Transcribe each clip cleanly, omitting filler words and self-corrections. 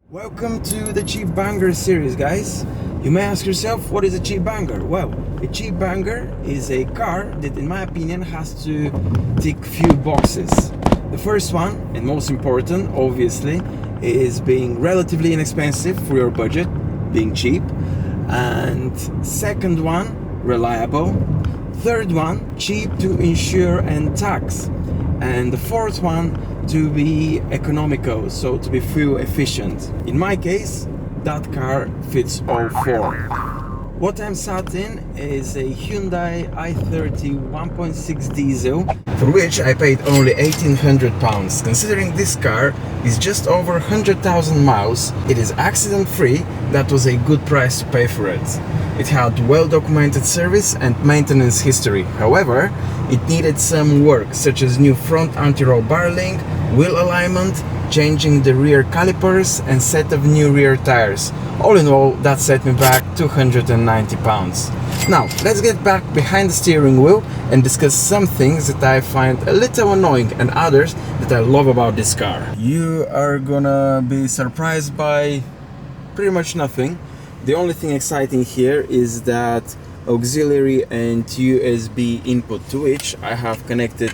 Welcome to the Cheap Banger series, guys. You may ask yourself, what is a cheap banger? Well, a cheap banger is a car that, in my opinion, has to tick few boxes. The first one, and most important, obviously, is being relatively inexpensive for your budget, being cheap. And second one, reliable. Third one, cheap to insure and tax. And the fourth one, to be economical, so to be fuel efficient. In my case, that car fits all four. What I'm sat in is a Hyundai I30 1.6 diesel, for which I paid only £1,800. Considering this car is just over 100,000 miles, it is accident free. That was a good price to pay for it. It had well-documented service and maintenance history. However, it needed some work, such as new front anti-roll barreling, wheel alignment, changing the rear calipers and set of new rear tires. All in all, that set me back £290. Now, let's get back behind the steering wheel and discuss some things that I find a little annoying and others that I love about this car. You are gonna be surprised by pretty much nothing. The only thing exciting here is that auxiliary and USB input, to which I have connected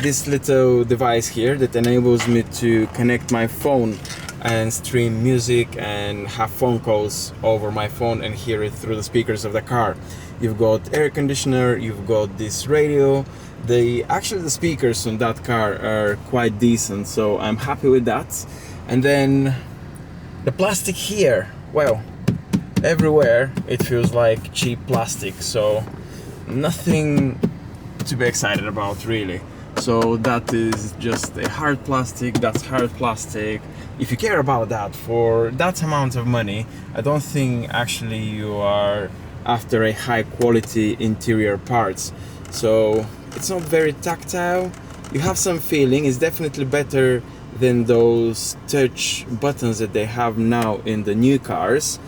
this little device here that enables me to connect my phone and stream music and have phone calls over my phone and hear it through the speakers of the car. You've got air conditioner, you've got this radio. The speakers on that car are quite decent, so I'm happy with that. And then the plastic here, well, everywhere it feels like cheap plastic, so nothing to be excited about really. So that is just a hard plastic, that's hard plastic. If you care about that for that amount of money, I don't think actually you are after a high quality interior parts. So it's not very tactile. You have some feeling, it's definitely better than those touch buttons that they have now in the new cars.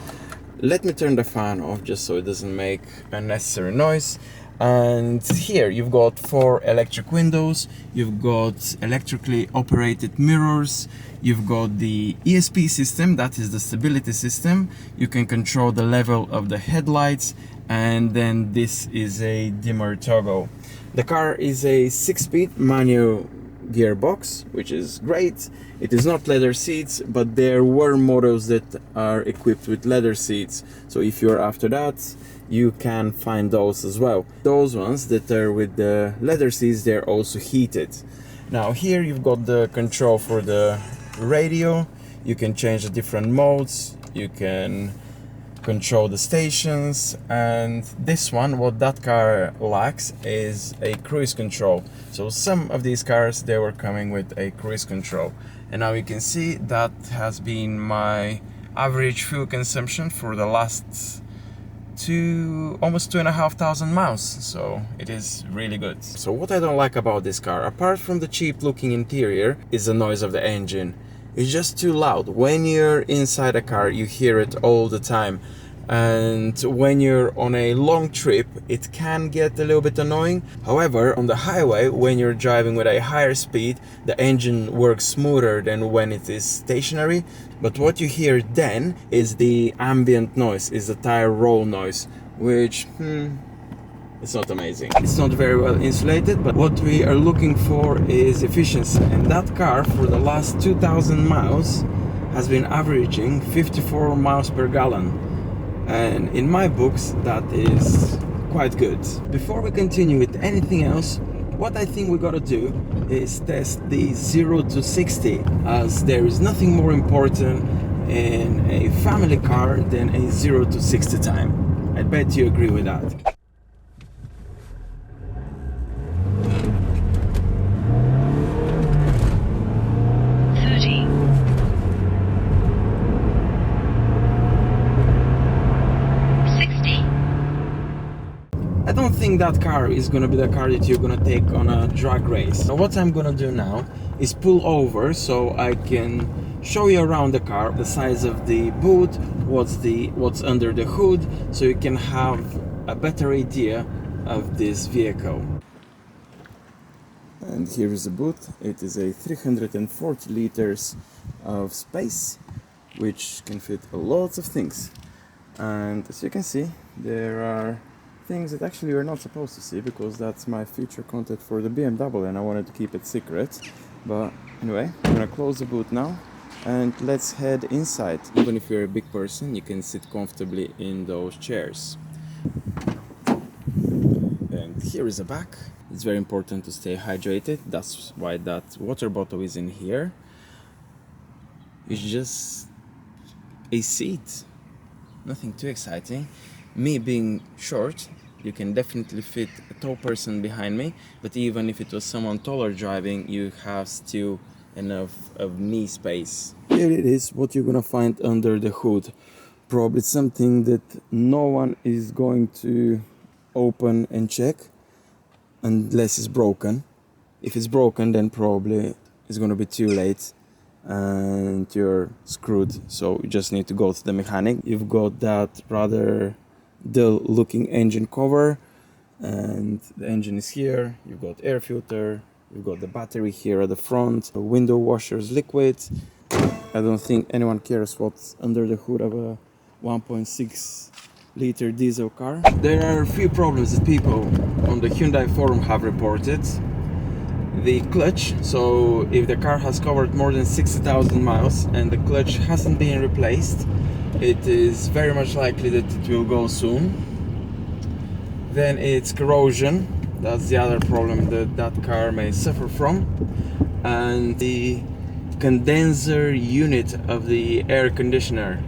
Let me turn the fan off just so it doesn't make unnecessary noise. And here you've got 4 electric windows, you've got electrically operated mirrors, you've got the ESP system, that is the stability system. You can control the level of the headlights, and then this is a dimmer toggle. The car is a 6-speed manual gearbox, which is great. It is not leather seats, but there were models that are equipped with leather seats, so if you're after that, you can find those as well. Those ones that are with the leather seats, they're also heated. Now here you've got the control for the radio. You can change the different modes, you can control the stations, and this one, what that car lacks is a cruise control. So some of these cars, they were coming with a cruise control, and now you can see that has been my average fuel consumption for the last almost 2,500 miles, so it is really good. So what I don't like about this car, apart from the cheap looking interior, is the noise of the engine. It's just too loud. When you're inside a car, you hear it all the time, and when you're on a long trip, it can get a little bit annoying. However, on the highway, when you're driving with a higher speed, the engine works smoother than when it is stationary. But what you hear then is the ambient noise, is the tire roll noise, which it's not amazing. It's not very well insulated, but what we are looking for is efficiency, and that car for the last 2,000 miles has been averaging 54 miles per gallon, and in my books that is quite good. Before we continue with anything else, what I think we gotta do is test the 0 to 60, as there is nothing more important in a family car than a 0 to 60 time. I bet you agree with that. I don't think that car is gonna be the car that you're gonna take on a drag race. So what I'm gonna do now is pull over so I can show you around the car, the size of the boot, what's under the hood, so you can have a better idea of this vehicle. And here is the boot. It is a 340 liters of space. which can fit lots of things. And as you can see, there are things that actually you're not supposed to see, because that's my future content for the BMW and I wanted to keep it secret. But anyway, I'm gonna close the boot now and let's head inside. Even if you're a big person, you can sit comfortably in those chairs. And here is the back. It's very important to stay hydrated. That's why that water bottle is in here. It's just a seat. Nothing too exciting. Me being short, you can definitely fit a tall person behind me, but even if it was someone taller driving, you have still enough of knee space. Here it is, what you're gonna find under the hood. Probably something that no one is going to open and check unless it's broken. If it's broken, then probably it's gonna be too late and you're screwed, so you just need to go to the mechanic. You've got that rather dull looking engine cover, and the engine is here. You've got air filter, you've got the battery here at the front, the window washers liquid. I don't think anyone cares what's under the hood of a 1.6 liter diesel car. There are a few problems that people on the Hyundai forum have reported. The clutch, so if the car has covered more than 60,000 miles and the clutch hasn't been replaced, it is very much likely that it will go soon. Then it's corrosion, that's the other problem that that car may suffer from. And the condenser unit of the air conditioner.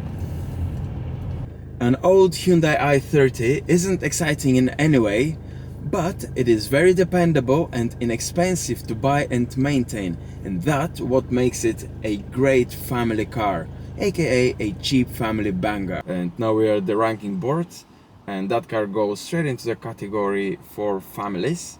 An old Hyundai i30 isn't exciting in any way, but it is very dependable and inexpensive to buy and maintain, and that's what makes it a great family car, aka a cheap family banger. And now we are at the ranking board, and that car goes straight into the category for families.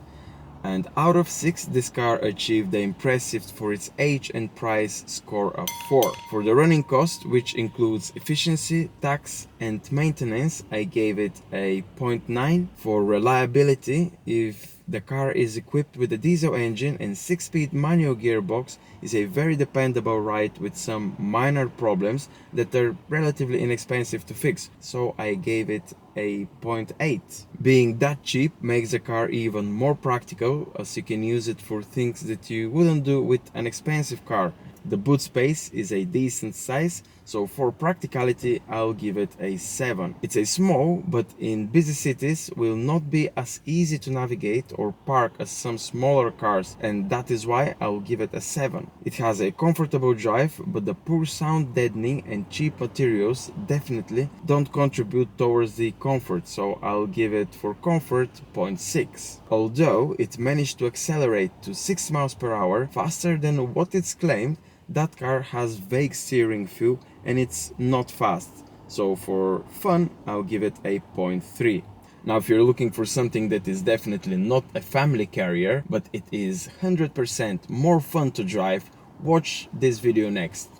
And out of 6, this car achieved the impressive for its age and price score of 4. For the running cost, which includes efficiency, tax and maintenance, I gave it a 0.9. For reliability, if the car is equipped with a diesel engine and 6-speed manual gearbox, is a very dependable ride with some minor problems that are relatively inexpensive to fix, so I gave it a 0.8. Being that cheap makes the car even more practical, as you can use it for things that you wouldn't do with an expensive car. The boot space is a decent size, so for practicality I'll give it a 7. It's a small, but in busy cities will not be as easy to navigate or park as some smaller cars, and that is why I'll give it a 7. It has a comfortable drive, but the poor sound deadening and cheap materials definitely don't contribute towards the comfort, so I'll give it for comfort 0.6. Although it managed to accelerate to 6 miles per hour faster than what it's claimed, that car has vague steering feel and it's not fast, so for fun I'll give it a 0.3. Now if you're looking for something that is definitely not a family carrier, but it is 100% more fun to drive, watch this video next.